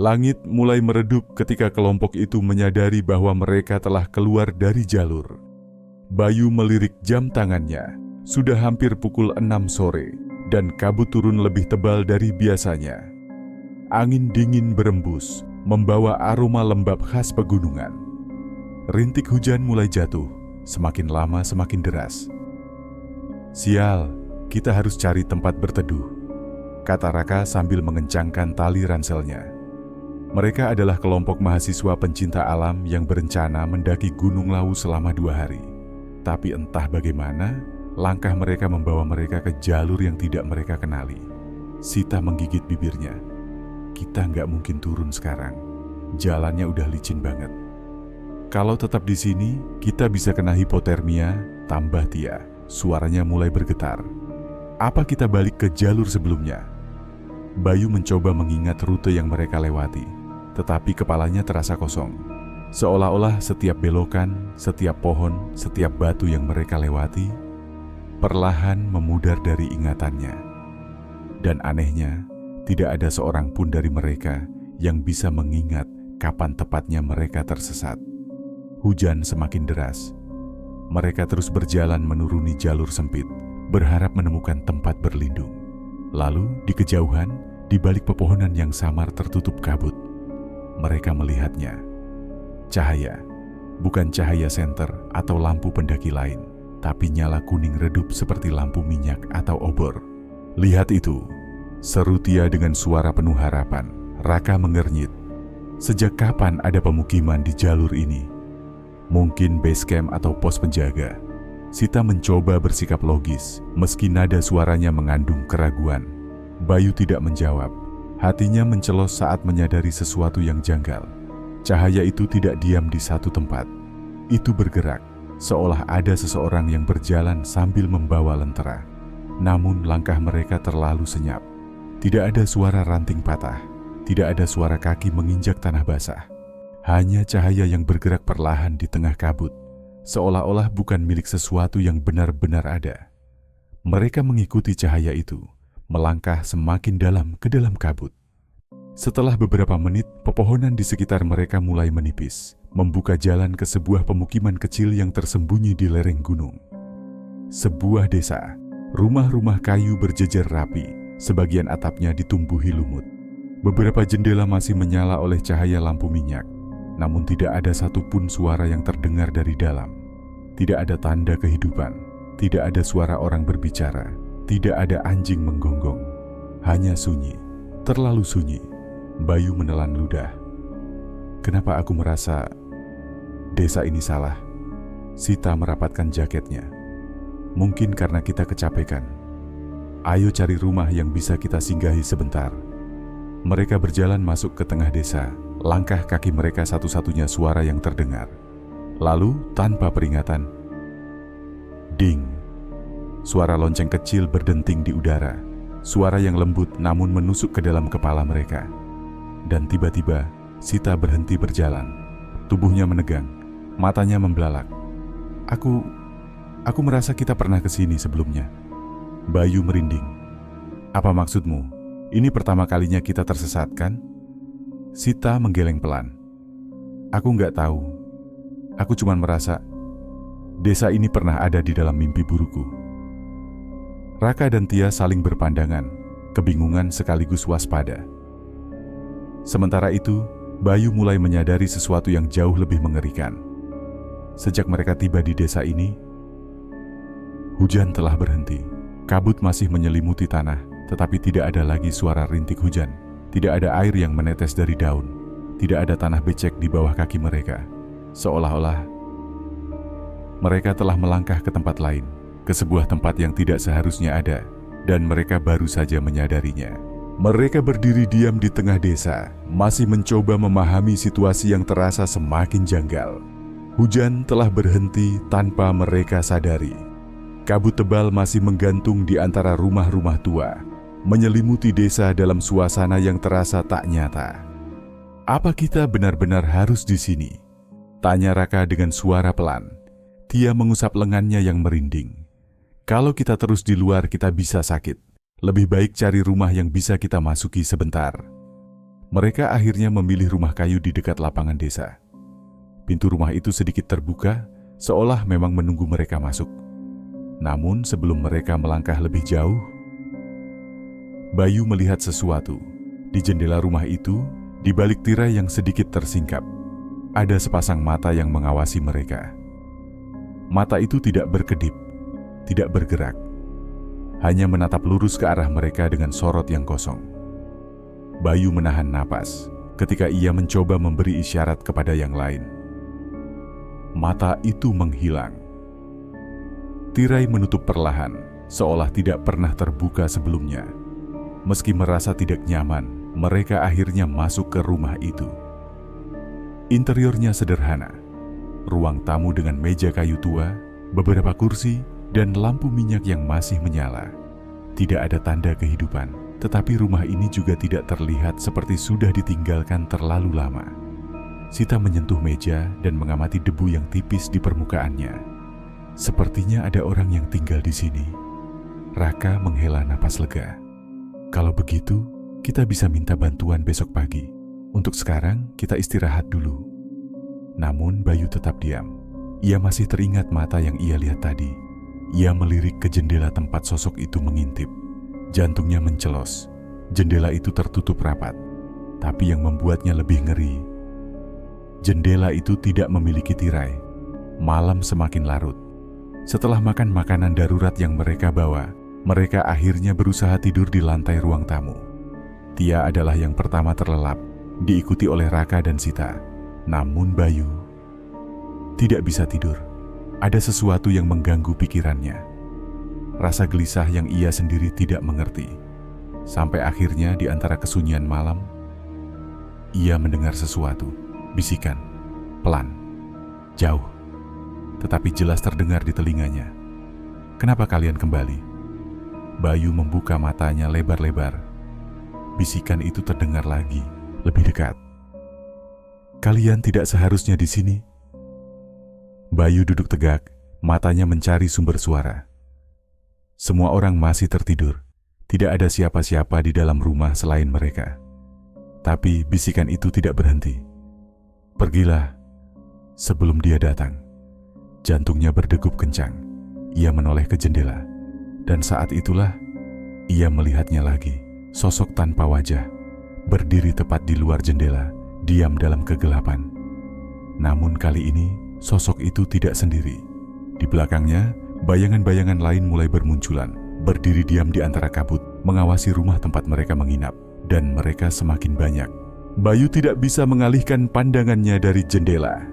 Langit mulai meredup ketika kelompok itu menyadari bahwa mereka telah keluar dari jalur. Bayu melirik jam tangannya. Sudah hampir pukul 6 sore dan kabut turun lebih tebal dari biasanya. Angin dingin berembus, membawa aroma lembab khas pegunungan. Rintik hujan mulai jatuh, semakin lama semakin deras. "Sial, kita harus cari tempat berteduh," kata Raka sambil mengencangkan tali ranselnya. Mereka adalah kelompok mahasiswa pencinta alam yang berencana mendaki Gunung Lawu selama 2 hari. Tapi entah bagaimana, langkah mereka membawa mereka ke jalur yang tidak mereka kenali. Sita menggigit bibirnya. "Kita nggak mungkin turun sekarang. Jalannya udah licin banget. Kalau tetap di sini, kita bisa kena hipotermia," tambah Tia. Suaranya mulai bergetar. "Apa kita balik ke jalur sebelumnya?" Bayu mencoba mengingat rute yang mereka lewati, tetapi kepalanya terasa kosong. Seolah-olah setiap belokan, setiap pohon, setiap batu yang mereka lewati, perlahan memudar dari ingatannya. Dan anehnya, tidak ada seorang pun dari mereka yang bisa mengingat kapan tepatnya mereka tersesat. Hujan semakin deras. Mereka terus berjalan menuruni jalur sempit, berharap menemukan tempat berlindung. Lalu, di kejauhan, di balik pepohonan yang samar tertutup kabut, mereka melihatnya. Cahaya, bukan cahaya senter atau lampu pendaki lain, tapi nyala kuning redup seperti lampu minyak atau obor. "Lihat itu," seru Tia dengan suara penuh harapan. Raka mengernyit. Sejak kapan ada pemukiman di jalur ini? Mungkin base camp atau pos penjaga. Sita mencoba bersikap logis, meski nada suaranya mengandung keraguan. Bayu tidak menjawab. Hatinya mencelos saat menyadari sesuatu yang janggal. Cahaya itu tidak diam di satu tempat. Itu bergerak, seolah ada seseorang yang berjalan sambil membawa lentera. Namun langkah mereka terlalu senyap. Tidak ada suara ranting patah, tidak ada suara kaki menginjak tanah basah. Hanya cahaya yang bergerak perlahan di tengah kabut, seolah-olah bukan milik sesuatu yang benar-benar ada. Mereka mengikuti cahaya itu, melangkah semakin dalam ke dalam kabut. Setelah beberapa menit, pepohonan di sekitar mereka mulai menipis, membuka jalan ke sebuah pemukiman kecil yang tersembunyi di lereng gunung. Sebuah desa, rumah-rumah kayu berjejer rapi, sebagian atapnya ditumbuhi lumut. Beberapa jendela masih menyala oleh cahaya lampu minyak. Namun tidak ada satupun suara yang terdengar dari dalam. Tidak ada tanda kehidupan, tidak ada suara orang berbicara, tidak ada anjing menggonggong. Hanya sunyi, terlalu sunyi. Bayu menelan ludah. Kenapa aku merasa desa ini salah? Sita merapatkan jaketnya. Mungkin karena kita kecapekan. Ayo cari rumah yang bisa kita singgahi sebentar. Mereka berjalan masuk ke tengah desa. Langkah kaki mereka satu-satunya suara yang terdengar. Lalu, tanpa peringatan, ding! Suara lonceng kecil berdenting di udara. Suara yang lembut namun menusuk ke dalam kepala mereka. Dan tiba-tiba, Sita berhenti berjalan. Tubuhnya menegang, matanya membelalak. Aku merasa kita pernah ke sini sebelumnya." Bayu merinding. "Apa maksudmu? Ini pertama kalinya kita tersesat, kan?" Sita menggeleng pelan. "Aku nggak tahu. Aku cuma merasa desa ini pernah ada di dalam mimpi burukku." Raka dan Tia saling berpandangan, kebingungan sekaligus waspada. Sementara itu, Bayu mulai menyadari sesuatu yang jauh lebih mengerikan. Sejak mereka tiba di desa ini, hujan telah berhenti. Kabut masih menyelimuti tanah, tetapi tidak ada lagi suara rintik hujan. Tidak ada air yang menetes dari daun. Tidak ada tanah becek di bawah kaki mereka. Seolah-olah mereka telah melangkah ke tempat lain, ke sebuah tempat yang tidak seharusnya ada, dan mereka baru saja menyadarinya. Mereka berdiri diam di tengah desa, masih mencoba memahami situasi yang terasa semakin janggal. Hujan telah berhenti tanpa mereka sadari. Kabut tebal masih menggantung di antara rumah-rumah tua, menyelimuti desa dalam suasana yang terasa tak nyata. "Apa kita benar-benar harus di sini?" tanya Raka dengan suara pelan. Tia mengusap lengannya yang merinding. "Kalau kita terus di luar kita bisa sakit. Lebih baik cari rumah yang bisa kita masuki sebentar." Mereka akhirnya memilih rumah kayu di dekat lapangan desa. Pintu rumah itu sedikit terbuka, seolah memang menunggu mereka masuk. Namun sebelum mereka melangkah lebih jauh, Bayu melihat sesuatu. Di jendela rumah itu, di balik tirai yang sedikit tersingkap, ada sepasang mata yang mengawasi mereka. Mata itu tidak berkedip, tidak bergerak, hanya menatap lurus ke arah mereka dengan sorot yang kosong. Bayu menahan napas ketika ia mencoba memberi isyarat kepada yang lain. Mata itu menghilang. Tirai menutup perlahan, seolah tidak pernah terbuka sebelumnya. Meski merasa tidak nyaman, mereka akhirnya masuk ke rumah itu. Interiornya sederhana. Ruang tamu dengan meja kayu tua, beberapa kursi, dan lampu minyak yang masih menyala. Tidak ada tanda kehidupan, tetapi rumah ini juga tidak terlihat seperti sudah ditinggalkan terlalu lama. Sita menyentuh meja dan mengamati debu yang tipis di permukaannya. Sepertinya ada orang yang tinggal di sini. Raka menghela napas lega. Kalau begitu, kita bisa minta bantuan besok pagi. Untuk sekarang, kita istirahat dulu. Namun Bayu tetap diam. Ia masih teringat mata yang ia lihat tadi. Ia melirik ke jendela tempat sosok itu mengintip. Jantungnya mencelos. Jendela itu tertutup rapat. Tapi yang membuatnya lebih ngeri, jendela itu tidak memiliki tirai. Malam semakin larut. Setelah makan makanan darurat yang mereka bawa, mereka akhirnya berusaha tidur di lantai ruang tamu. Tia adalah yang pertama terlelap, diikuti oleh Raka dan Sita. Namun Bayu tidak bisa tidur. Ada sesuatu yang mengganggu pikirannya. Rasa gelisah yang ia sendiri tidak mengerti. Sampai akhirnya di antara kesunyian malam, ia mendengar sesuatu. Bisikan, pelan, jauh, tetapi jelas terdengar di telinganya. "Kenapa kalian kembali?" Bayu membuka matanya lebar-lebar. Bisikan itu terdengar lagi, lebih dekat. "Kalian tidak seharusnya di sini." Bayu duduk tegak, matanya mencari sumber suara. Semua orang masih tertidur. Tidak ada siapa-siapa di dalam rumah selain mereka. Tapi bisikan itu tidak berhenti. "Pergilah sebelum dia datang." Jantungnya berdegup kencang. Ia menoleh ke jendela. Dan saat itulah ia melihatnya lagi. Sosok tanpa wajah, berdiri tepat di luar jendela, diam dalam kegelapan. Namun kali ini sosok itu tidak sendiri. Di belakangnya, bayangan-bayangan lain mulai bermunculan, berdiri diam di antara kabut, mengawasi rumah tempat mereka menginap. Dan mereka semakin banyak. Bayu tidak bisa mengalihkan pandangannya dari jendela.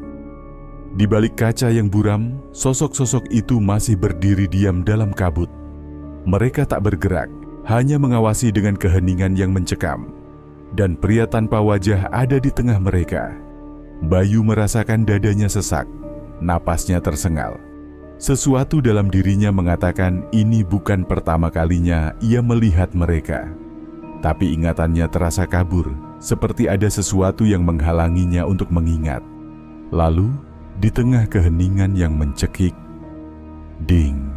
Di balik kaca yang buram, sosok-sosok itu masih berdiri diam dalam kabut. Mereka tak bergerak, hanya mengawasi dengan keheningan yang mencekam. Dan pria tanpa wajah ada di tengah mereka. Bayu merasakan dadanya sesak, napasnya tersengal. Sesuatu dalam dirinya mengatakan ini bukan pertama kalinya ia melihat mereka. Tapi ingatannya terasa kabur, seperti ada sesuatu yang menghalanginya untuk mengingat. Lalu, di tengah keheningan yang mencekik, ding!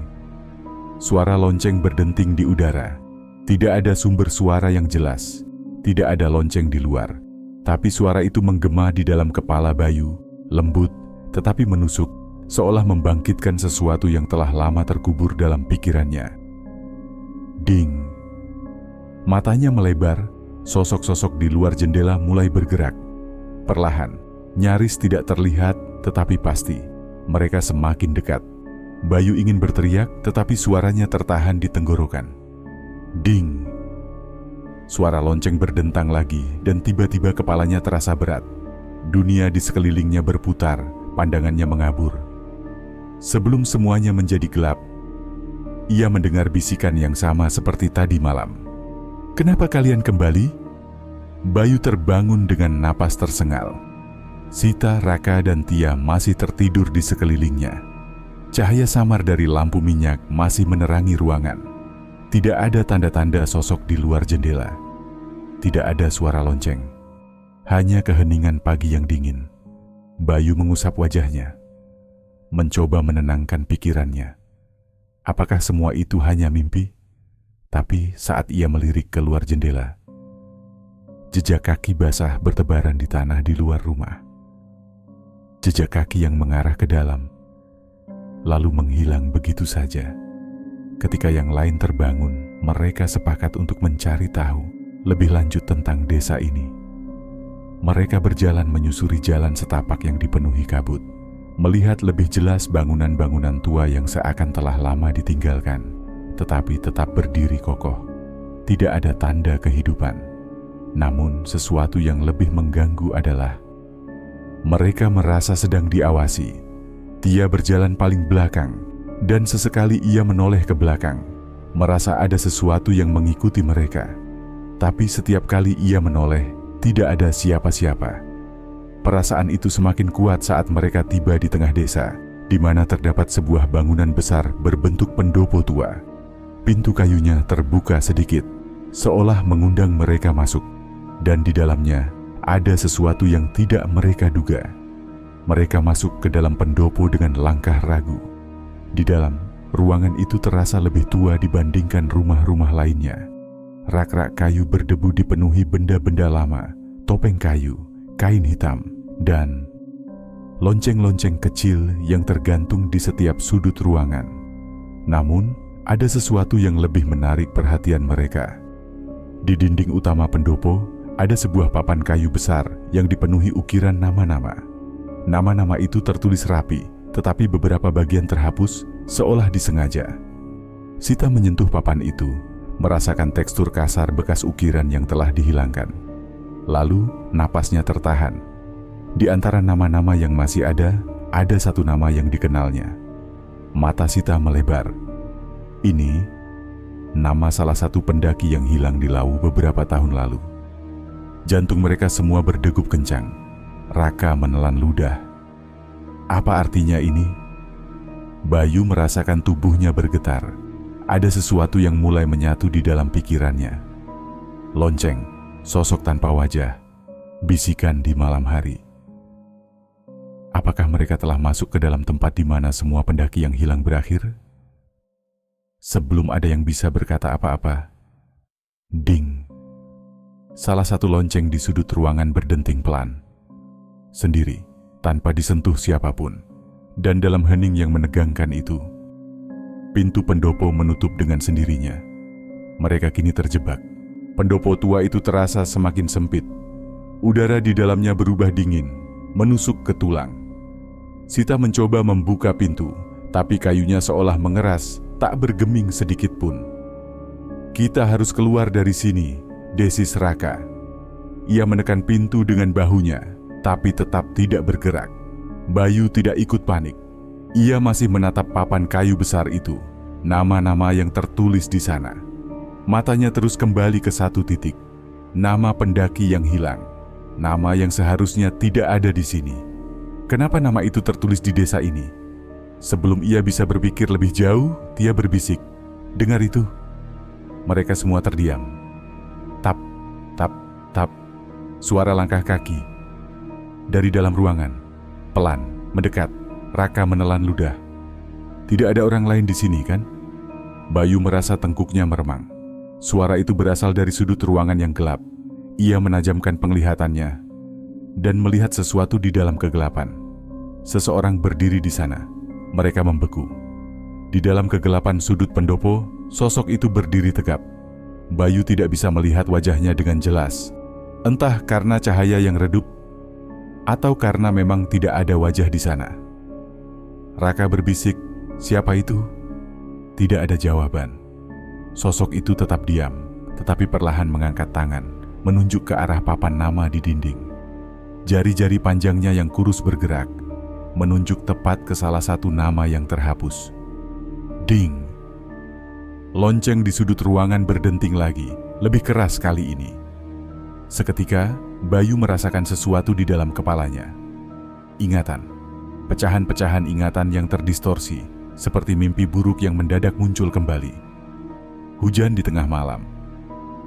Suara lonceng berdenting di udara. Tidak ada sumber suara yang jelas. Tidak ada lonceng di luar. Tapi suara itu menggema di dalam kepala Bayu, lembut tetapi menusuk, seolah membangkitkan sesuatu yang telah lama terkubur dalam pikirannya. Ding! Matanya melebar, sosok-sosok di luar jendela mulai bergerak. Perlahan, nyaris tidak terlihat tetapi pasti. Mereka semakin dekat. Bayu ingin berteriak, tetapi suaranya tertahan di tenggorokan. Ding! Suara lonceng berdentang lagi, dan tiba-tiba kepalanya terasa berat. Dunia di sekelilingnya berputar, pandangannya mengabur. Sebelum semuanya menjadi gelap, ia mendengar bisikan yang sama seperti tadi malam. "Kenapa kalian kembali?" Bayu terbangun dengan napas tersengal. Sita, Raka, dan Tia masih tertidur di sekelilingnya. Cahaya samar dari lampu minyak masih menerangi ruangan. Tidak ada tanda-tanda sosok di luar jendela. Tidak ada suara lonceng. Hanya keheningan pagi yang dingin. Bayu mengusap wajahnya, mencoba menenangkan pikirannya. Apakah semua itu hanya mimpi? Tapi saat ia melirik keluar jendela, Jejak kaki basah bertebaran di tanah di luar rumah. Jejak kaki yang mengarah ke dalam, lalu menghilang begitu saja. Ketika yang lain terbangun, mereka sepakat untuk mencari tahu lebih lanjut tentang desa ini. Mereka berjalan menyusuri jalan setapak yang dipenuhi kabut, melihat lebih jelas bangunan-bangunan tua yang seakan telah lama ditinggalkan, tetapi tetap berdiri kokoh. Tidak ada tanda kehidupan. Namun sesuatu yang lebih mengganggu adalah mereka merasa sedang diawasi. Tia berjalan paling belakang, dan sesekali ia menoleh ke belakang, merasa ada sesuatu yang mengikuti mereka. Tapi setiap kali ia menoleh, tidak ada siapa-siapa. Perasaan itu semakin kuat saat mereka tiba di tengah desa, di mana terdapat sebuah bangunan besar berbentuk pendopo tua. Pintu kayunya terbuka sedikit, seolah mengundang mereka masuk, dan di dalamnya ada sesuatu yang tidak mereka duga. Mereka masuk ke dalam pendopo dengan langkah ragu. Di dalam, ruangan itu terasa lebih tua dibandingkan rumah-rumah lainnya. Rak-rak kayu berdebu dipenuhi benda-benda lama, topeng kayu, kain hitam, dan lonceng-lonceng kecil yang tergantung di setiap sudut ruangan. Namun, ada sesuatu yang lebih menarik perhatian mereka. Di dinding utama pendopo, ada sebuah papan kayu besar yang dipenuhi ukiran nama-nama. Nama-nama itu tertulis rapi, tetapi beberapa bagian terhapus seolah disengaja. Sita menyentuh papan itu, merasakan tekstur kasar bekas ukiran yang telah dihilangkan. Lalu, napasnya tertahan. Di antara nama-nama yang masih ada satu nama yang dikenalnya. Mata Sita melebar. Ini nama salah satu pendaki yang hilang di Lawu beberapa tahun lalu. Jantung mereka semua berdegup kencang. Raka menelan ludah. Apa artinya ini? Bayu merasakan tubuhnya bergetar. Ada sesuatu yang mulai menyatu di dalam pikirannya. Lonceng, sosok tanpa wajah, bisikan di malam hari. Apakah mereka telah masuk ke dalam tempat di mana semua pendaki yang hilang berakhir? Sebelum ada yang bisa berkata apa-apa, ding. Salah satu lonceng di sudut ruangan berdenting pelan. Sendiri, tanpa disentuh siapapun. Dan dalam hening yang menegangkan itu, pintu pendopo menutup dengan sendirinya. Mereka kini terjebak. Pendopo tua itu terasa semakin sempit. Udara di dalamnya berubah dingin, menusuk ke tulang. Sita mencoba membuka pintu, tapi kayunya seolah mengeras, tak bergeming sedikit pun. Kita harus keluar dari sini, desis Raka. Ia menekan pintu dengan bahunya, tapi tetap tidak bergerak. Bayu tidak ikut panik. Ia masih menatap papan kayu besar itu, nama-nama yang tertulis di sana. Matanya terus kembali ke satu titik, nama pendaki yang hilang, nama yang seharusnya tidak ada di sini. Kenapa nama itu tertulis di desa ini? Sebelum ia bisa berpikir lebih jauh, Tia berbisik, "Dengar itu?" Mereka semua terdiam. Tap, tap, tap, suara langkah kaki. Dari dalam ruangan, pelan, mendekat. Raka menelan ludah. Tidak ada orang lain di sini, kan? Bayu merasa tengkuknya meremang. Suara itu berasal dari sudut ruangan yang gelap. Ia menajamkan penglihatannya dan melihat sesuatu di dalam kegelapan. Seseorang berdiri di sana. Mereka membeku. Di dalam kegelapan sudut pendopo, sosok itu berdiri tegap. Bayu tidak bisa melihat wajahnya dengan jelas. Entah karena cahaya yang redup, atau karena memang tidak ada wajah di sana. Raka berbisik, "Siapa itu?" Tidak ada jawaban. Sosok itu tetap diam, tetapi perlahan mengangkat tangan, menunjuk ke arah papan nama di dinding. Jari-jari panjangnya yang kurus bergerak, menunjuk tepat ke salah satu nama yang terhapus. Ding! Lonceng di sudut ruangan berdenting lagi, lebih keras kali ini. Seketika, Bayu merasakan sesuatu di dalam kepalanya. Ingatan. Pecahan-pecahan ingatan yang terdistorsi, seperti mimpi buruk yang mendadak muncul kembali. Hujan di tengah malam.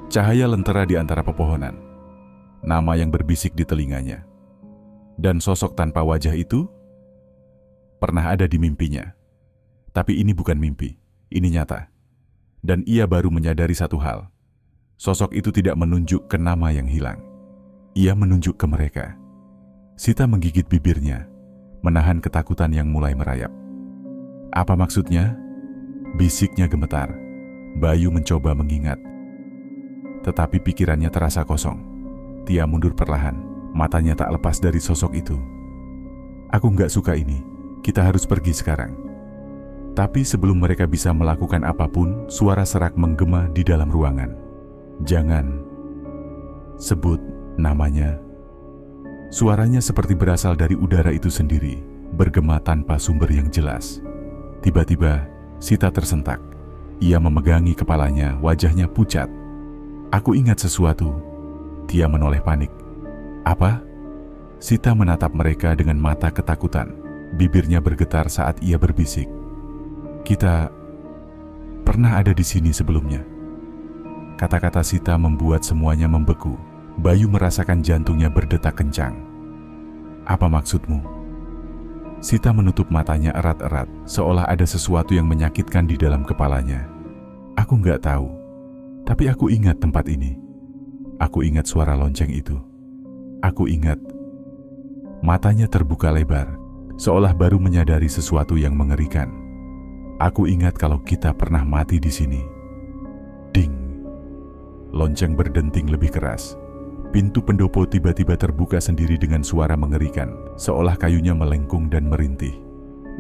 Cahaya lentera di antara pepohonan. Nama yang berbisik di telinganya. Dan sosok tanpa wajah itu pernah ada di mimpinya. Tapi ini bukan mimpi, ini nyata. Dan ia baru menyadari satu hal. Sosok itu tidak menunjuk ke nama yang hilang. Ia menunjuk ke mereka. Sita menggigit bibirnya, menahan ketakutan yang mulai merayap. Apa maksudnya? Bisiknya gemetar. Bayu mencoba mengingat. Tetapi pikirannya terasa kosong. Tia mundur perlahan, matanya tak lepas dari sosok itu. Aku nggak suka ini, kita harus pergi sekarang. Tapi sebelum mereka bisa melakukan apapun, suara serak menggema di dalam ruangan. Jangan sebut namanya. Suaranya seperti berasal dari udara itu sendiri, bergema tanpa sumber yang jelas. Tiba-tiba, Sita tersentak. Ia memegangi kepalanya, wajahnya pucat. Aku ingat sesuatu. Tia menoleh panik. Apa? Sita menatap mereka dengan mata ketakutan. Bibirnya bergetar saat ia berbisik. Kita pernah ada di sini sebelumnya. Kata-kata Sita membuat semuanya membeku. Bayu merasakan jantungnya berdetak kencang. Apa maksudmu? Sita menutup matanya erat-erat, seolah ada sesuatu yang menyakitkan di dalam kepalanya. Aku nggak tahu, tapi aku ingat tempat ini. Aku ingat suara lonceng itu. Aku ingat. Matanya terbuka lebar, seolah baru menyadari sesuatu yang mengerikan. Aku ingat kalau kita pernah mati di sini. Ding. Lonceng berdenting lebih keras. Pintu pendopo tiba-tiba terbuka sendiri dengan suara mengerikan, seolah kayunya melengkung dan merintih.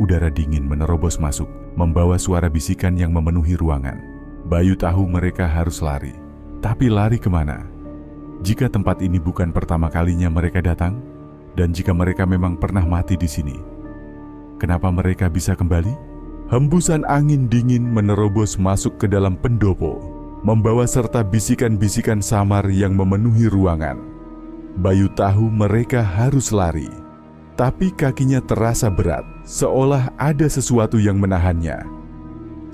Udara dingin menerobos masuk, membawa suara bisikan yang memenuhi ruangan. Bayu tahu mereka harus lari. Tapi lari kemana? Jika tempat ini bukan pertama kalinya mereka datang, dan jika mereka memang pernah mati di sini, kenapa mereka bisa kembali? Hembusan angin dingin menerobos masuk ke dalam pendopo, membawa serta bisikan-bisikan samar yang memenuhi ruangan. Bayu tahu mereka harus lari, tapi kakinya terasa berat, seolah ada sesuatu yang menahannya.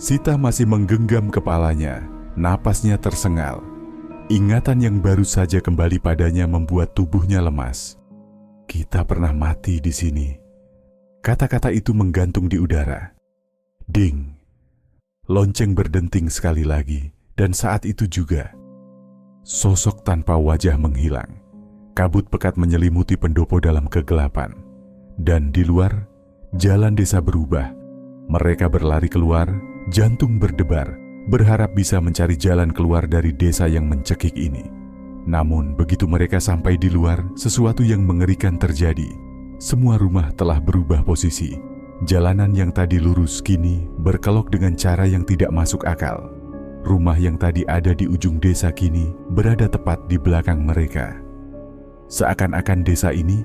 Sita masih menggenggam kepalanya, napasnya tersengal. Ingatan yang baru saja kembali padanya membuat tubuhnya lemas. Kita pernah mati di sini. Kata-kata itu menggantung di udara. Ding. Lonceng berdenting sekali lagi. Dan saat itu juga, sosok tanpa wajah menghilang. Kabut pekat menyelimuti pendopo dalam kegelapan. Dan di luar, jalan desa berubah. Mereka berlari keluar, jantung berdebar, berharap bisa mencari jalan keluar dari desa yang mencekik ini. Namun, begitu mereka sampai di luar, sesuatu yang mengerikan terjadi. Semua rumah telah berubah posisi. Jalanan yang tadi lurus kini berkelok dengan cara yang tidak masuk akal. Rumah yang tadi ada di ujung desa kini berada tepat di belakang mereka. Seakan-akan desa ini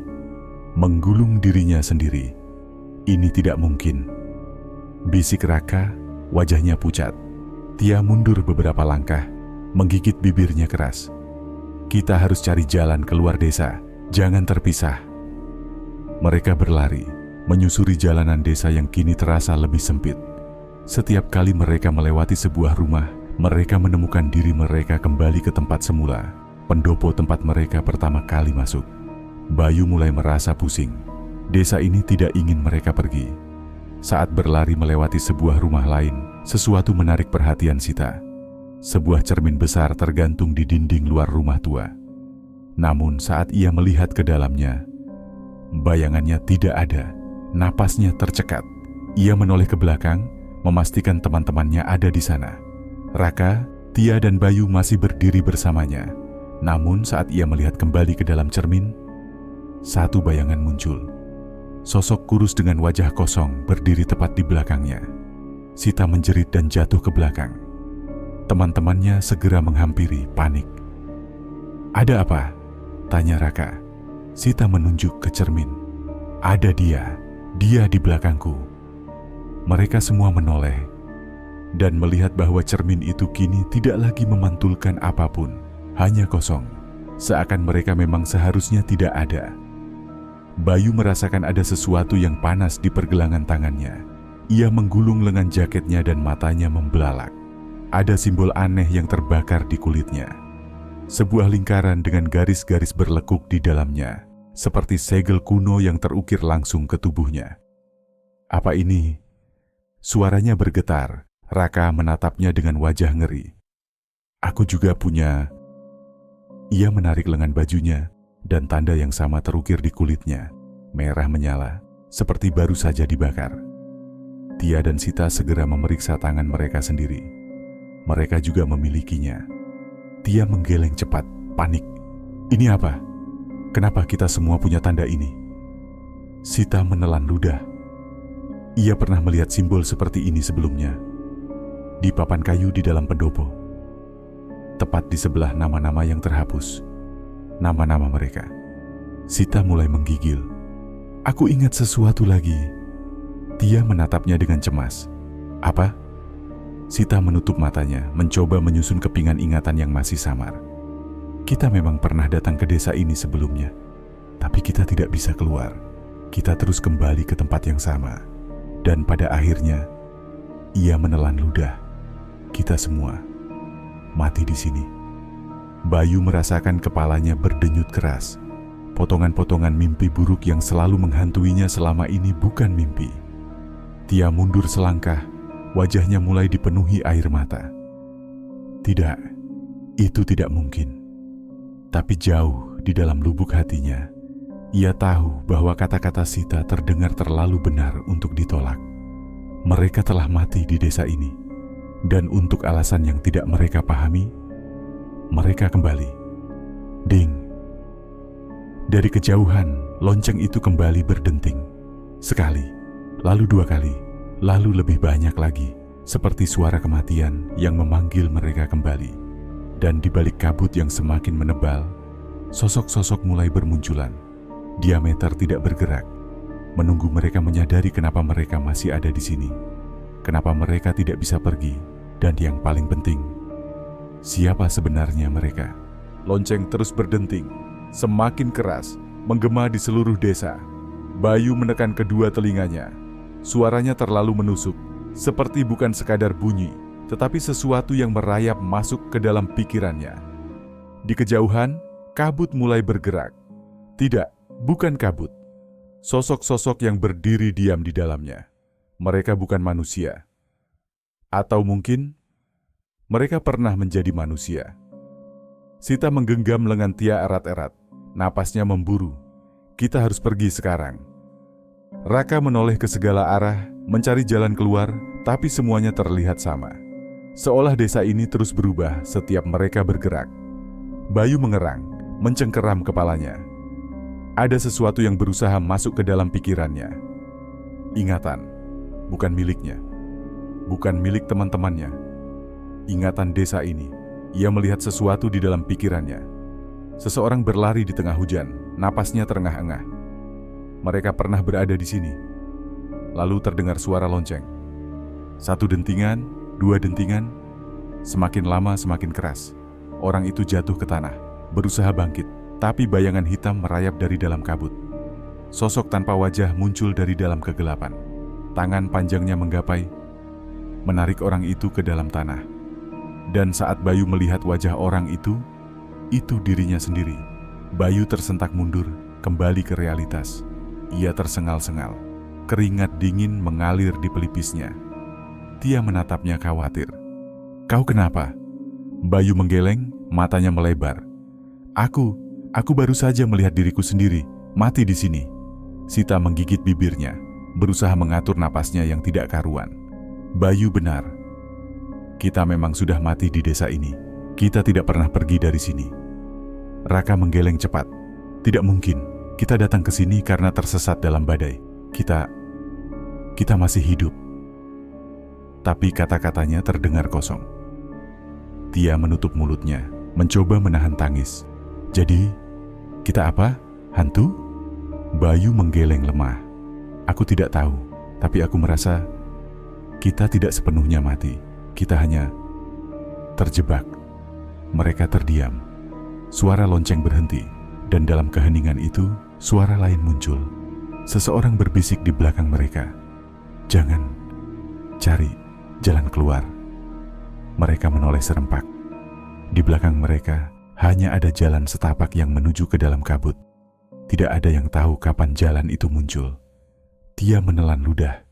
menggulung dirinya sendiri. Ini tidak mungkin. Bisik Raka, wajahnya pucat. Tia mundur beberapa langkah, menggigit bibirnya keras. Kita harus cari jalan keluar desa, jangan terpisah. Mereka berlari, menyusuri jalanan desa yang kini terasa lebih sempit. Setiap kali mereka melewati sebuah rumah, mereka menemukan diri mereka kembali ke tempat semula, pendopo tempat mereka pertama kali masuk. Bayu mulai merasa pusing. Desa ini tidak ingin mereka pergi. Saat berlari melewati sebuah rumah lain, sesuatu menarik perhatian Sita. Sebuah cermin besar tergantung di dinding luar rumah tua. Namun saat ia melihat ke dalamnya, bayangannya tidak ada. Napasnya tercekat. Ia menoleh ke belakang, memastikan teman-temannya ada di sana. Raka, Tia dan Bayu masih berdiri bersamanya. Namun saat ia melihat kembali ke dalam cermin, satu bayangan muncul. Sosok kurus dengan wajah kosong berdiri tepat di belakangnya. Sita menjerit dan jatuh ke belakang. Teman-temannya segera menghampiri, panik. Ada apa? Tanya Raka. Sita menunjuk ke cermin. Ada dia di belakangku. Mereka semua menoleh dan melihat bahwa cermin itu kini tidak lagi memantulkan apapun, hanya kosong, seakan mereka memang seharusnya tidak ada. Bayu merasakan ada sesuatu yang panas di pergelangan tangannya. Ia menggulung lengan jaketnya dan matanya membelalak. Ada simbol aneh yang terbakar di kulitnya. Sebuah lingkaran dengan garis-garis berlekuk di dalamnya, seperti segel kuno yang terukir langsung ke tubuhnya. Apa ini? Suaranya bergetar. Raka menatapnya dengan wajah ngeri. Aku juga punya. Ia menarik lengan bajunya, dan tanda yang sama terukir di kulitnya, merah menyala, seperti baru saja dibakar. Tia dan Sita segera memeriksa tangan mereka sendiri. Mereka juga memilikinya. Tia menggeleng cepat, panik. Ini apa? Kenapa kita semua punya tanda ini? Sita menelan ludah. Ia pernah melihat simbol seperti ini sebelumnya. Di papan kayu di dalam pendopo. Tepat di sebelah nama-nama yang terhapus. Nama-nama mereka. Sita mulai menggigil. Aku ingat sesuatu lagi. Tia menatapnya dengan cemas. Apa? Sita menutup matanya, mencoba menyusun kepingan ingatan yang masih samar. Kita memang pernah datang ke desa ini sebelumnya, tapi kita tidak bisa keluar. Kita terus kembali ke tempat yang sama. Dan pada akhirnya, ia menelan ludah. Kita semua mati di sini. Bayu merasakan kepalanya berdenyut keras. Potongan-potongan mimpi buruk yang selalu menghantuinya selama ini bukan mimpi. Tia mundur selangkah, wajahnya mulai dipenuhi air mata. Tidak, itu tidak mungkin. Tapi jauh di dalam lubuk hatinya, ia tahu bahwa kata-kata Sita terdengar terlalu benar untuk ditolak. Mereka telah mati di desa ini, dan untuk alasan yang tidak mereka pahami, mereka kembali. Ding! Dari kejauhan, lonceng itu kembali berdenting. Sekali, lalu dua kali, lalu lebih banyak lagi, seperti suara kematian yang memanggil mereka kembali. Dan di balik kabut yang semakin menebal, sosok-sosok mulai bermunculan. Diameter tidak bergerak, menunggu mereka menyadari kenapa mereka masih ada di sini, kenapa mereka tidak bisa pergi, dan yang paling penting, siapa sebenarnya mereka. Lonceng terus berdenting, semakin keras, menggema di seluruh desa. Bayu menekan kedua telinganya. Suaranya terlalu menusuk, seperti bukan sekadar bunyi, tetapi sesuatu yang merayap masuk ke dalam pikirannya. Di kejauhan, kabut mulai bergerak. Tidak, bukan kabut. Sosok-sosok yang berdiri diam di dalamnya. Mereka bukan manusia. Atau mungkin, mereka pernah menjadi manusia. Sita menggenggam lengan Tia erat-erat. Napasnya memburu. Kita harus pergi sekarang. Raka menoleh ke segala arah, mencari jalan keluar, tapi semuanya terlihat sama. Seolah desa ini terus berubah setiap mereka bergerak. Bayu mengerang, mencengkeram kepalanya. Ada sesuatu yang berusaha masuk ke dalam pikirannya. Ingatan, bukan miliknya. Bukan milik teman-temannya. Ingatan desa ini. Ia melihat sesuatu di dalam pikirannya. Seseorang berlari di tengah hujan, napasnya terengah-engah. Mereka pernah berada di sini. Lalu terdengar suara lonceng. Satu dentingan, dua dentingan, semakin lama semakin keras. Orang itu jatuh ke tanah, berusaha bangkit, tapi bayangan hitam merayap dari dalam kabut. Sosok tanpa wajah muncul dari dalam kegelapan. Tangan panjangnya menggapai, menarik orang itu ke dalam tanah. Dan saat Bayu melihat wajah orang itu dirinya sendiri. Bayu tersentak mundur, kembali ke realitas. Ia tersengal-sengal, keringat dingin mengalir di pelipisnya. Tia menatapnya khawatir. Kau kenapa? Bayu menggeleng, matanya melebar. Aku baru saja melihat diriku sendiri, mati di sini. Sita menggigit bibirnya, berusaha mengatur napasnya yang tidak karuan. Bayu benar. Kita memang sudah mati di desa ini. Kita tidak pernah pergi dari sini. Raka menggeleng cepat. Tidak mungkin. Kita datang ke sini karena tersesat dalam badai. Kita masih hidup. Tapi kata-katanya terdengar kosong. Tia menutup mulutnya, mencoba menahan tangis. Jadi, kita apa? Hantu? Bayu menggeleng lemah. Aku tidak tahu, tapi aku merasa kita tidak sepenuhnya mati. Kita hanya terjebak. Mereka terdiam. Suara lonceng berhenti, dan dalam keheningan itu, suara lain muncul. Seseorang berbisik di belakang mereka. Jangan cari jalan keluar. Mereka menoleh serempak. Di belakang mereka hanya ada jalan setapak yang menuju ke dalam kabut. Tidak ada yang tahu kapan jalan itu muncul. Tia menelan ludah.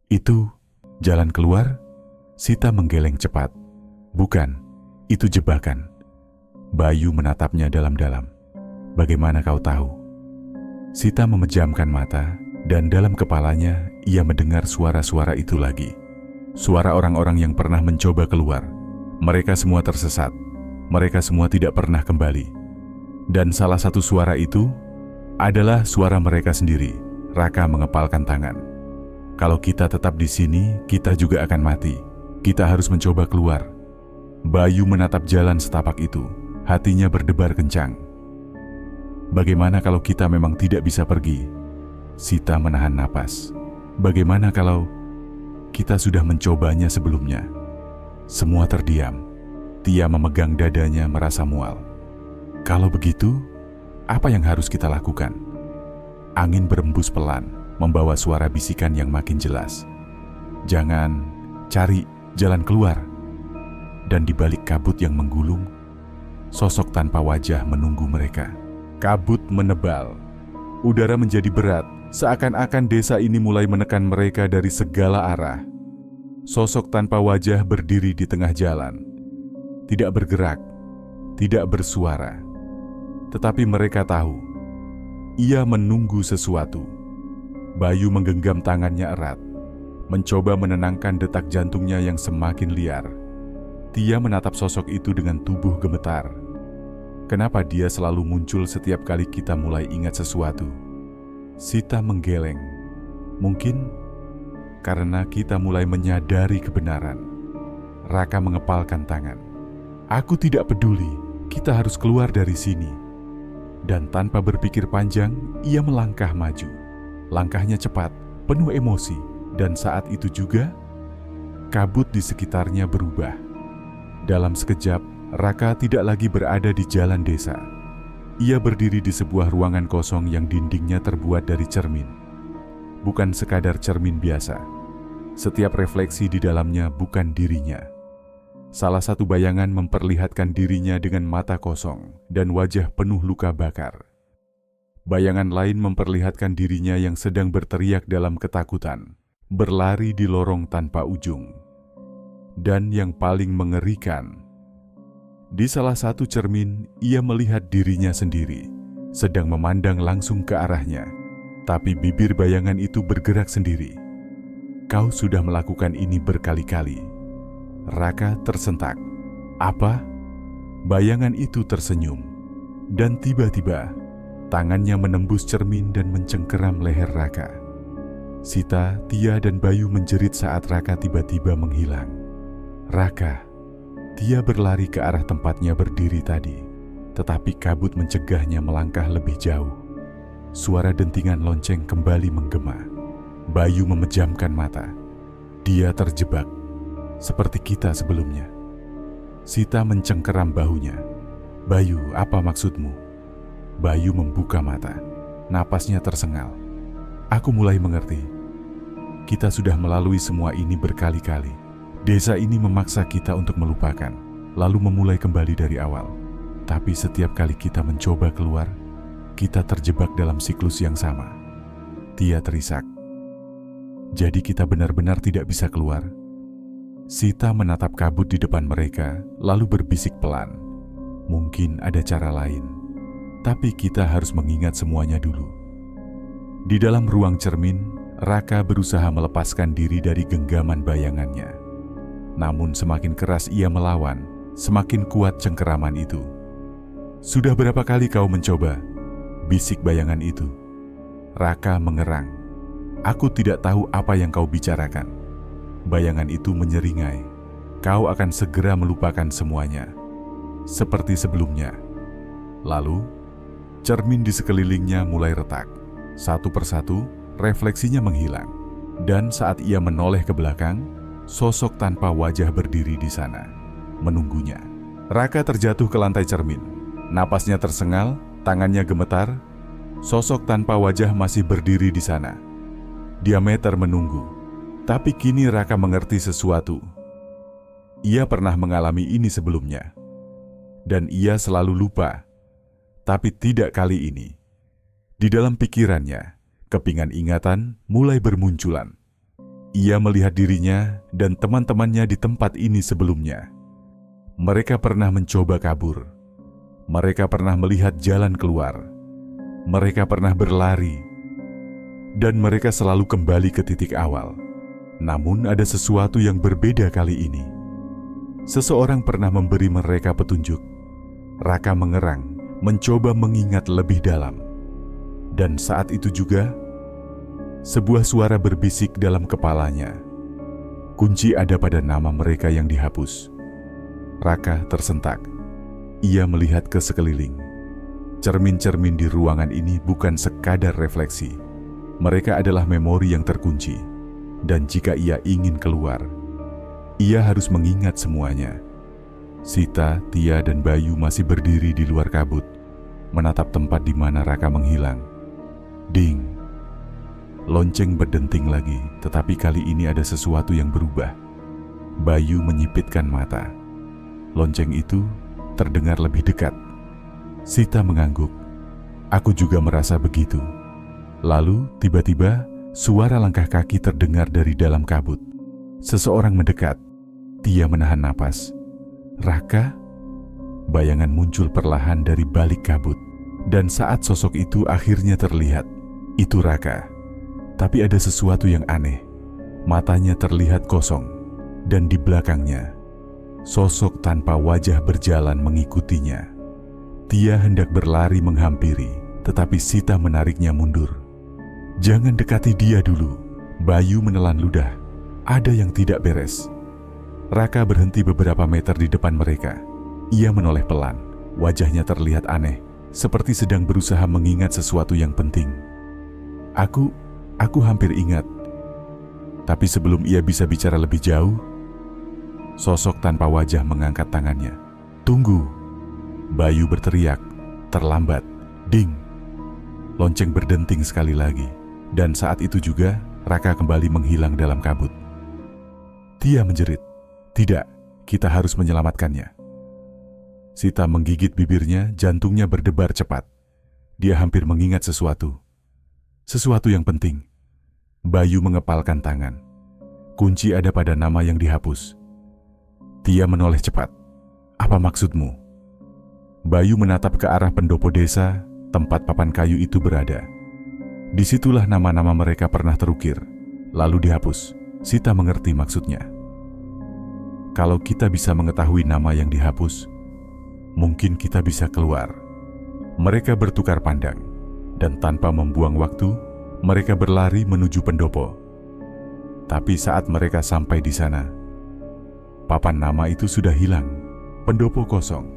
Itu jalan keluar? Sita menggeleng cepat. Bukan, itu jebakan. Bayu menatapnya dalam-dalam. Bagaimana kau tahu? Sita memejamkan mata dan dalam kepalanya ia mendengar suara-suara itu lagi. Suara orang-orang yang pernah mencoba keluar. Mereka semua tersesat. Mereka semua tidak pernah kembali. Dan salah satu suara itu adalah suara mereka sendiri. Raka mengepalkan tangan. Kalau kita tetap di sini, kita juga akan mati. Kita harus mencoba keluar. Bayu menatap jalan setapak itu. Hatinya berdebar kencang. Bagaimana kalau kita memang tidak bisa pergi? Sita menahan napas. Bagaimana kalau kita sudah mencobanya sebelumnya? Semua terdiam. Tia memegang dadanya merasa mual. Kalau begitu, apa yang harus kita lakukan? Angin berembus pelan, membawa suara bisikan yang makin jelas. Jangan, cari jalan keluar. Dan di balik kabut yang menggulung, sosok tanpa wajah menunggu mereka. Kabut menebal. Udara menjadi berat, seakan-akan desa ini mulai menekan mereka dari segala arah. Sosok tanpa wajah berdiri di tengah jalan. Tidak bergerak, tidak bersuara. Tetapi mereka tahu, ia menunggu sesuatu. Bayu menggenggam tangannya erat, mencoba menenangkan detak jantungnya yang semakin liar. Tia menatap sosok itu dengan tubuh gemetar. Kenapa dia selalu muncul setiap kali kita mulai ingat sesuatu? Sita menggeleng. Mungkin karena kita mulai menyadari kebenaran. Raka mengepalkan tangan. Aku tidak peduli, kita harus keluar dari sini. Dan tanpa berpikir panjang, ia melangkah maju. Langkahnya cepat, penuh emosi. Dan saat itu juga, kabut di sekitarnya berubah. Dalam sekejap, Raka tidak lagi berada di jalan desa. Ia berdiri di sebuah ruangan kosong yang dindingnya terbuat dari cermin. Bukan sekadar cermin biasa. Setiap refleksi di dalamnya bukan dirinya. Salah satu bayangan memperlihatkan dirinya dengan mata kosong dan wajah penuh luka bakar. Bayangan lain memperlihatkan dirinya yang sedang berteriak dalam ketakutan, berlari di lorong tanpa ujung. Dan yang paling mengerikan, di salah satu cermin ia melihat dirinya sendiri, sedang memandang langsung ke arahnya. Tapi bibir bayangan itu bergerak sendiri. Kau sudah melakukan ini berkali-kali. Raka tersentak. Apa? Bayangan itu tersenyum. Dan tiba-tiba, tangannya menembus cermin dan mencengkeram leher Raka. Sita, Tia, dan Bayu menjerit saat Raka tiba-tiba menghilang. Raka. Tia berlari ke arah tempatnya berdiri tadi. Tetapi kabut mencegahnya melangkah lebih jauh. Suara dentingan lonceng kembali menggema. Bayu memejamkan mata. Dia terjebak. Seperti kita sebelumnya. Sita mencengkeram bahunya. Bayu, apa maksudmu? Bayu membuka mata. Napasnya tersengal. Aku mulai mengerti. Kita sudah melalui semua ini berkali-kali. Desa ini memaksa kita untuk melupakan, lalu memulai kembali dari awal. Tapi setiap kali kita mencoba keluar, kita terjebak dalam siklus yang sama. Tia terisak. Jadi kita benar-benar tidak bisa keluar? Sita menatap kabut di depan mereka, lalu berbisik pelan. Mungkin ada cara lain, tapi kita harus mengingat semuanya dulu. Di dalam ruang cermin, Raka berusaha melepaskan diri dari genggaman bayangannya. Namun semakin keras ia melawan, semakin kuat cengkeraman itu. Sudah berapa kali kau mencoba? Bisik bayangan itu. Raka mengerang. Aku tidak tahu apa yang kau bicarakan. Bayangan itu menyeringai. Kau akan segera melupakan semuanya. Seperti sebelumnya. Lalu, cermin di sekelilingnya mulai retak. Satu persatu, refleksinya menghilang. Dan saat ia menoleh ke belakang, sosok tanpa wajah berdiri di sana, menunggunya. Raka terjatuh ke lantai cermin. Napasnya tersengal, tangannya gemetar. Sosok tanpa wajah masih berdiri di sana. Diameter menunggu. Tapi kini Raka mengerti sesuatu. Ia pernah mengalami ini sebelumnya. Dan ia selalu lupa. Tapi tidak kali ini. Di dalam pikirannya, kepingan ingatan mulai bermunculan. Ia melihat dirinya dan teman-temannya di tempat ini sebelumnya. Mereka pernah mencoba kabur. Mereka pernah melihat jalan keluar. Mereka pernah berlari. Dan mereka selalu kembali ke titik awal. Namun ada sesuatu yang berbeda kali ini. Seseorang pernah memberi mereka petunjuk. Raka mengerang, mencoba mengingat lebih dalam. Dan saat itu juga, sebuah suara berbisik dalam kepalanya. Kunci ada pada nama mereka yang dihapus. Raka tersentak. Ia melihat ke sekeliling. Cermin-cermin di ruangan ini bukan sekadar refleksi. Mereka adalah memori yang terkunci. Dan jika ia ingin keluar, ia harus mengingat semuanya. Sita, Tia, dan Bayu masih berdiri di luar kabut, menatap tempat di mana Raka menghilang. Ding! Lonceng berdenting lagi, tetapi kali ini ada sesuatu yang berubah. Bayu menyipitkan mata. Lonceng itu terdengar lebih dekat. Sita mengangguk. Aku juga merasa begitu. Lalu, tiba-tiba, suara langkah kaki terdengar dari dalam kabut. Seseorang mendekat. Tia menahan napas. Raka? Bayangan muncul perlahan dari balik kabut. Dan saat sosok itu akhirnya terlihat, itu Raka. Tapi ada sesuatu yang aneh. Matanya terlihat kosong. Dan di belakangnya, sosok tanpa wajah berjalan mengikutinya. Tia hendak berlari menghampiri, tetapi Sita menariknya mundur. Jangan dekati dia dulu. Bayu menelan ludah. Ada yang tidak beres. Raka berhenti beberapa meter di depan mereka. Ia menoleh pelan. Wajahnya terlihat aneh, seperti sedang berusaha mengingat sesuatu yang penting. Aku hampir ingat. Tapi sebelum ia bisa bicara lebih jauh, sosok tanpa wajah mengangkat tangannya. Tunggu! Bayu berteriak. Terlambat. Ding! Lonceng berdenting sekali lagi. Dan saat itu juga, Raka kembali menghilang dalam kabut. Tia menjerit. Tidak, kita harus menyelamatkannya. Sita menggigit bibirnya, jantungnya berdebar cepat. Dia hampir mengingat sesuatu. Sesuatu yang penting. Bayu mengepalkan tangan. Kunci ada pada nama yang dihapus. Tia menoleh cepat. Apa maksudmu? Bayu menatap ke arah pendopo desa, tempat papan kayu itu berada. Disitulah nama-nama mereka pernah terukir, lalu dihapus. Sita mengerti maksudnya. Kalau kita bisa mengetahui nama yang dihapus, mungkin kita bisa keluar. Mereka bertukar pandang, dan tanpa membuang waktu, mereka berlari menuju pendopo. Tapi saat mereka sampai di sana, papan nama itu sudah hilang. Pendopo kosong.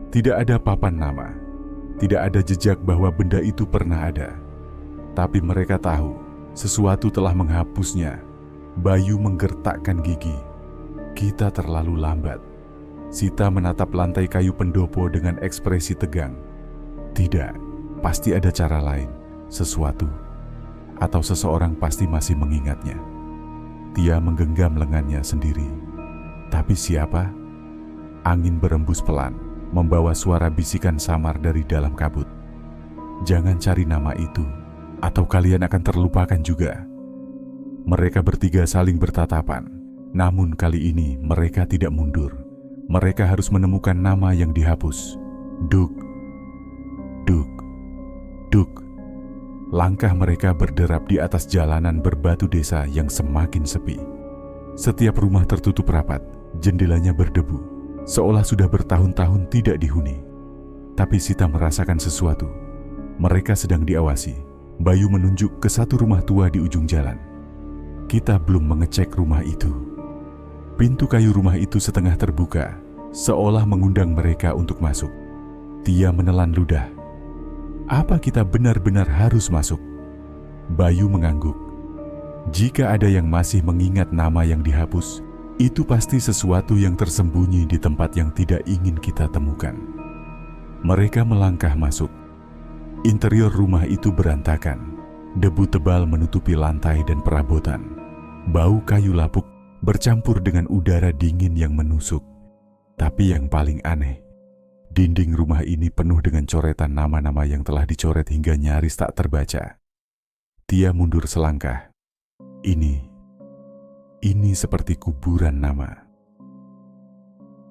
Tidak ada papan nama. Tidak ada jejak bahwa benda itu pernah ada. Tapi mereka tahu, sesuatu telah menghapusnya. Bayu menggertakkan gigi. Kita terlalu lambat. Sita menatap lantai kayu pendopo dengan ekspresi tegang. Tidak, pasti ada cara lain. Sesuatu. Atau seseorang pasti masih mengingatnya. Tia menggenggam lengannya sendiri. Tapi siapa? Angin berembus pelan, membawa suara bisikan samar dari dalam kabut. Jangan cari nama itu, atau kalian akan terlupakan juga. Mereka bertiga saling bertatapan, namun kali ini mereka tidak mundur. Mereka harus menemukan nama yang dihapus. Duk, duk, duk. Langkah mereka berderap di atas jalanan berbatu desa yang semakin sepi. Setiap rumah tertutup rapat, jendelanya berdebu, seolah sudah bertahun-tahun tidak dihuni. Tapi Sita merasakan sesuatu. Mereka sedang diawasi. Bayu menunjuk ke satu rumah tua di ujung jalan. Kita belum mengecek rumah itu. Pintu kayu rumah itu setengah terbuka, seolah mengundang mereka untuk masuk. Tia menelan ludah. Apa kita benar-benar harus masuk? Bayu mengangguk. Jika ada yang masih mengingat nama yang dihapus, itu pasti sesuatu yang tersembunyi di tempat yang tidak ingin kita temukan. Mereka melangkah masuk. Interior rumah itu berantakan. Debu tebal menutupi lantai dan perabotan. Bau kayu lapuk bercampur dengan udara dingin yang menusuk. Tapi yang paling aneh, dinding rumah ini penuh dengan coretan nama-nama yang telah dicoret hingga nyaris tak terbaca. Tia mundur selangkah. Ini seperti kuburan nama.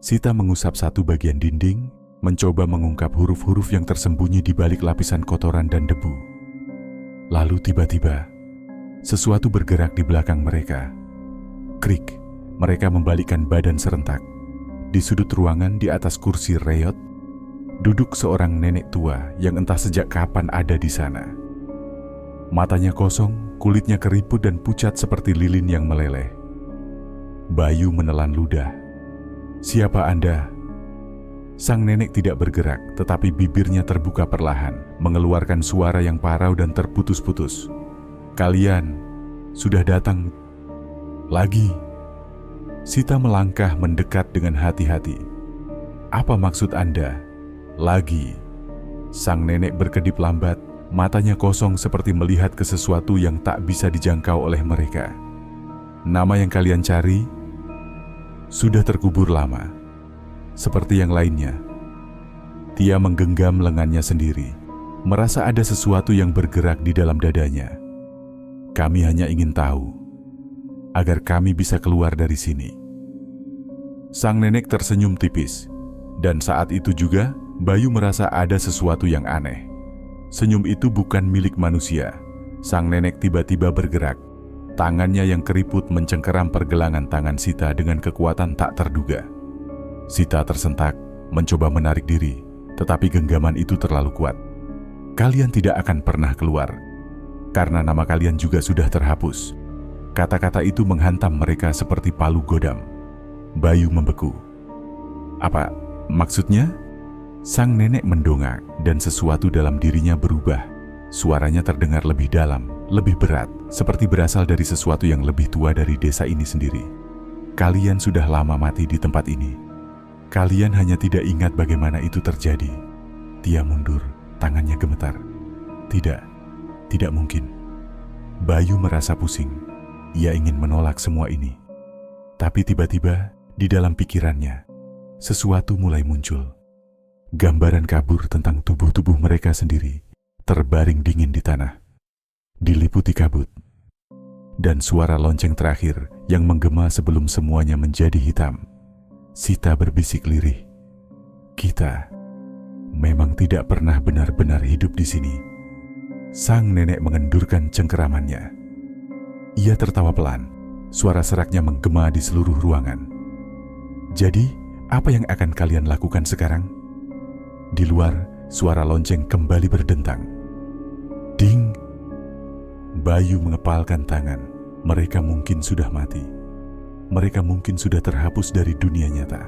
Sita mengusap satu bagian dinding, mencoba mengungkap huruf-huruf yang tersembunyi di balik lapisan kotoran dan debu. Lalu tiba-tiba, sesuatu bergerak di belakang mereka. Krik, mereka membalikkan badan serentak. Di sudut ruangan di atas kursi reot, duduk seorang nenek tua yang entah sejak kapan ada di sana. Matanya kosong, kulitnya keriput dan pucat seperti lilin yang meleleh. Bayu menelan ludah. "Siapa Anda?" Sang nenek tidak bergerak, tetapi bibirnya terbuka perlahan, mengeluarkan suara yang parau dan terputus-putus. "Kalian sudah datang lagi." Sita melangkah mendekat dengan hati-hati. "Apa maksud Anda? Lagi?" Sang nenek berkedip lambat, matanya kosong seperti melihat ke sesuatu yang tak bisa dijangkau oleh mereka. "Nama yang kalian cari sudah terkubur lama. Seperti yang lainnya." Tia menggenggam lengannya sendiri, merasa ada sesuatu yang bergerak di dalam dadanya. "Kami hanya ingin tahu, agar kami bisa keluar dari sini." Sang nenek tersenyum tipis, dan saat itu juga Bayu merasa ada sesuatu yang aneh. Senyum itu bukan milik manusia. Sang nenek tiba-tiba bergerak. Tangannya yang keriput mencengkeram pergelangan tangan Sita dengan kekuatan tak terduga. Sita tersentak, mencoba menarik diri, tetapi genggaman itu terlalu kuat. "Kalian tidak akan pernah keluar, karena nama kalian juga sudah terhapus." Kata-kata itu menghantam mereka seperti palu godam. Bayu membeku. "Apa maksudnya?" Sang nenek mendongak dan sesuatu dalam dirinya berubah. Suaranya terdengar lebih dalam, lebih berat, seperti berasal dari sesuatu yang lebih tua dari desa ini sendiri. "Kalian sudah lama mati di tempat ini. Kalian hanya tidak ingat bagaimana itu terjadi." Tia mundur, tangannya gemetar. Tidak mungkin." Bayu merasa pusing. Ia ingin menolak semua ini. Tapi tiba-tiba, di dalam pikirannya, sesuatu mulai muncul. Gambaran kabur tentang tubuh-tubuh mereka sendiri terbaring dingin di tanah, diliputi kabut. Dan suara lonceng terakhir yang menggema sebelum semuanya menjadi hitam. Sita berbisik lirih, "Kita memang tidak pernah benar-benar hidup di sini." Sang nenek mengendurkan cengkeramannya. Ia tertawa pelan, suara seraknya menggema di seluruh ruangan. "Jadi, apa yang akan kalian lakukan sekarang?" Di luar, suara lonceng kembali berdentang. Ding! Bayu mengepalkan tangan. Mereka mungkin sudah mati. Mereka mungkin sudah terhapus dari dunia nyata.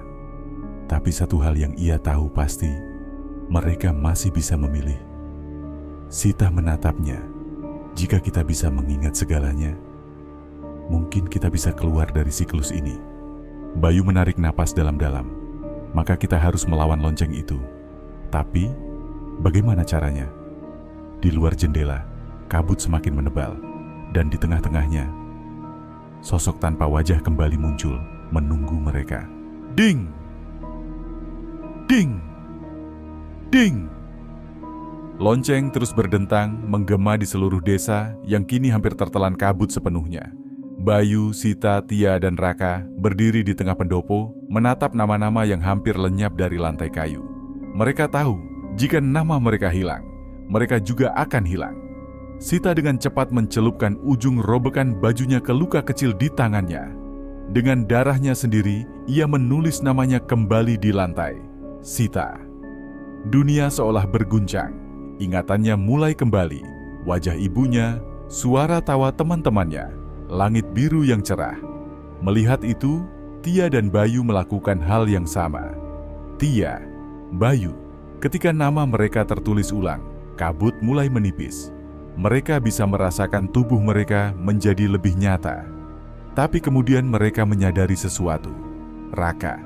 Tapi satu hal yang ia tahu pasti, mereka masih bisa memilih. Sita menatapnya. "Jika kita bisa mengingat segalanya, mungkin kita bisa keluar dari siklus ini." Bayu menarik napas dalam-dalam. "Maka kita harus melawan lonceng itu. Tapi, bagaimana caranya?" Di luar jendela, kabut semakin menebal, dan di tengah-tengahnya, sosok tanpa wajah kembali muncul, menunggu mereka. Ding! Ding! Ding! Lonceng terus berdentang, menggema di seluruh desa yang kini hampir tertelan kabut sepenuhnya. Bayu, Sita, Tia, dan Raka berdiri di tengah pendopo, menatap nama-nama yang hampir lenyap dari lantai kayu. Mereka tahu, jika nama mereka hilang, mereka juga akan hilang. Sita dengan cepat mencelupkan ujung robekan bajunya ke luka kecil di tangannya. Dengan darahnya sendiri, ia menulis namanya kembali di lantai. Sita. Dunia seolah berguncang. Ingatannya mulai kembali. Wajah ibunya, suara tawa teman-temannya, langit biru yang cerah. Melihat itu, Tia dan Bayu melakukan hal yang sama. Tia, Bayu, ketika nama mereka tertulis ulang, kabut mulai menipis. Mereka bisa merasakan tubuh mereka menjadi lebih nyata. Tapi kemudian mereka menyadari sesuatu. Raka.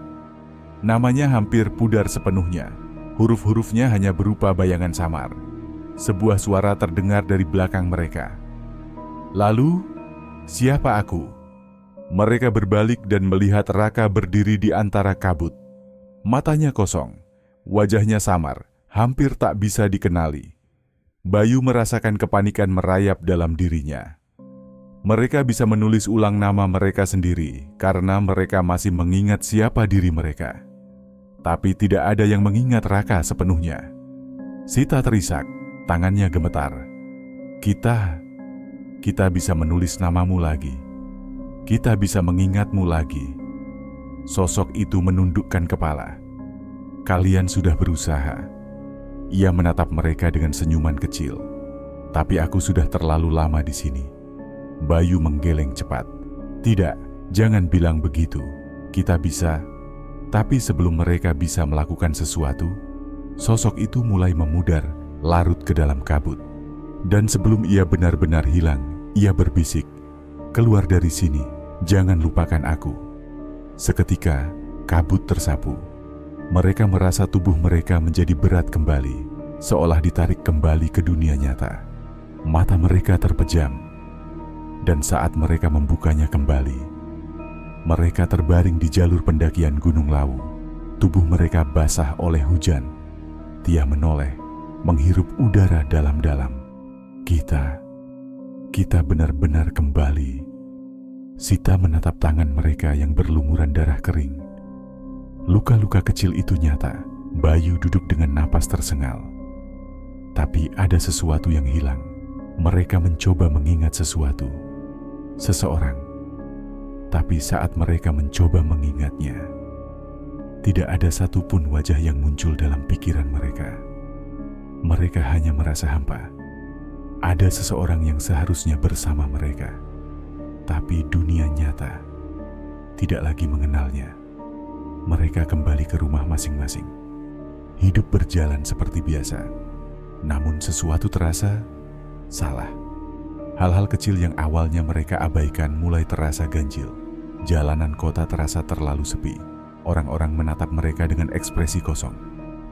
Namanya hampir pudar sepenuhnya. Huruf-hurufnya hanya berupa bayangan samar. Sebuah suara terdengar dari belakang mereka. "Lalu, siapa aku?" Mereka berbalik dan melihat Raka berdiri di antara kabut. Matanya kosong. Wajahnya samar, hampir tak bisa dikenali. Bayu merasakan kepanikan merayap dalam dirinya. Mereka bisa menulis ulang nama mereka sendiri karena mereka masih mengingat siapa diri mereka. Tapi tidak ada yang mengingat Raka sepenuhnya. Sita terisak, tangannya gemetar. Kita bisa menulis namamu lagi. Kita bisa mengingatmu lagi. Sosok itu menundukkan kepala. Kalian sudah berusaha. Ia menatap mereka dengan senyuman kecil. Tapi aku sudah terlalu lama di sini. Bayu menggeleng cepat. Tidak, jangan bilang begitu. Kita bisa. Tapi sebelum mereka bisa melakukan sesuatu, sosok itu mulai memudar, larut ke dalam kabut. Dan sebelum ia benar-benar hilang, ia berbisik, "Keluar dari sini, jangan lupakan aku." Seketika, kabut tersapu. Mereka merasa tubuh mereka menjadi berat kembali, seolah ditarik kembali ke dunia nyata. Mata mereka terpejam, dan saat mereka membukanya kembali, mereka terbaring di jalur pendakian Gunung Lawu. Tubuh mereka basah oleh hujan. Tia menoleh, menghirup udara dalam-dalam. Kita benar-benar kembali. Sita menatap tangan mereka yang berlumuran darah kering. Luka-luka kecil itu nyata. Bayu duduk dengan napas tersengal. Tapi ada sesuatu yang hilang. Mereka mencoba mengingat sesuatu. Seseorang. Tapi saat mereka mencoba mengingatnya, tidak ada satupun wajah yang muncul dalam pikiran mereka. Mereka hanya merasa hampa. Ada seseorang yang seharusnya bersama mereka, tapi dunia nyata tidak lagi mengenalnya. Mereka kembali ke rumah masing-masing. Hidup berjalan seperti biasa, namun sesuatu terasa salah. Hal-hal kecil yang awalnya mereka abaikan mulai terasa ganjil. Jalanan kota terasa terlalu sepi. Orang-orang menatap mereka dengan ekspresi kosong.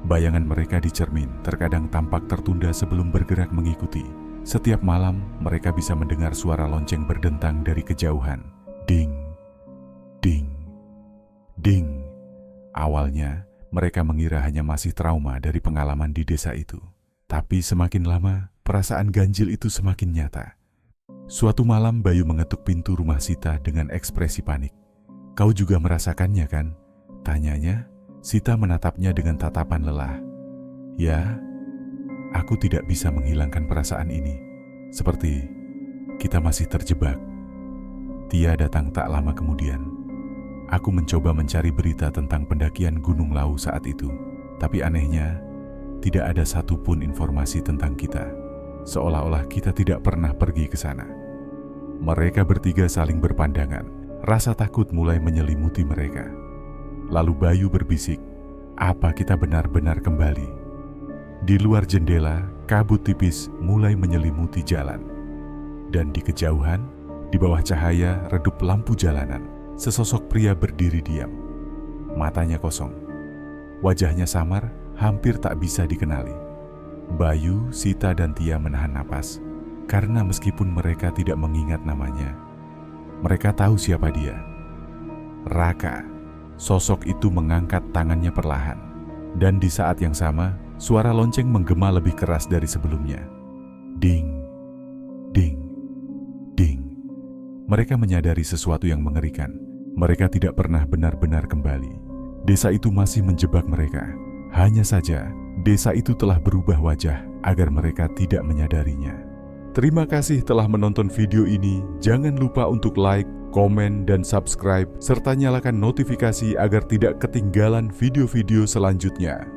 Bayangan mereka di cermin terkadang tampak tertunda sebelum bergerak mengikuti. Setiap malam mereka bisa mendengar suara lonceng berdentang dari kejauhan. Ding, ding, ding. Awalnya mereka mengira hanya masih trauma dari pengalaman di desa itu. Tapi semakin lama, perasaan ganjil itu semakin nyata. Suatu malam Bayu mengetuk pintu rumah Sita dengan ekspresi panik. "Kau juga merasakannya kan?" tanyanya. Sita menatapnya dengan tatapan lelah. "Ya, aku tidak bisa menghilangkan perasaan ini. Seperti kita masih terjebak." Tia datang tak lama kemudian. Aku mencoba mencari berita tentang pendakian Gunung Lawu saat itu. Tapi anehnya, tidak ada satupun informasi tentang kita. Seolah-olah kita tidak pernah pergi ke sana. Mereka bertiga saling berpandangan. Rasa takut mulai menyelimuti mereka. Lalu Bayu berbisik, "Apa kita benar-benar kembali?" Di luar jendela, kabut tipis mulai menyelimuti jalan. Dan di kejauhan, di bawah cahaya redup lampu jalanan, sesosok pria berdiri diam. Matanya kosong. Wajahnya samar, hampir tak bisa dikenali. Bayu, Sita, dan Tia menahan napas. Karena meskipun mereka tidak mengingat namanya, mereka tahu siapa dia. Raka. Sosok itu mengangkat tangannya perlahan. Dan di saat yang sama, suara lonceng menggema lebih keras dari sebelumnya. Ding, ding, ding. Mereka menyadari sesuatu yang mengerikan. Mereka tidak pernah benar-benar kembali. Desa itu masih menjebak mereka. Hanya saja, desa itu telah berubah wajah agar mereka tidak menyadarinya. Terima kasih telah menonton video ini. Jangan lupa untuk like, komen, dan subscribe, serta nyalakan notifikasi agar tidak ketinggalan video-video selanjutnya.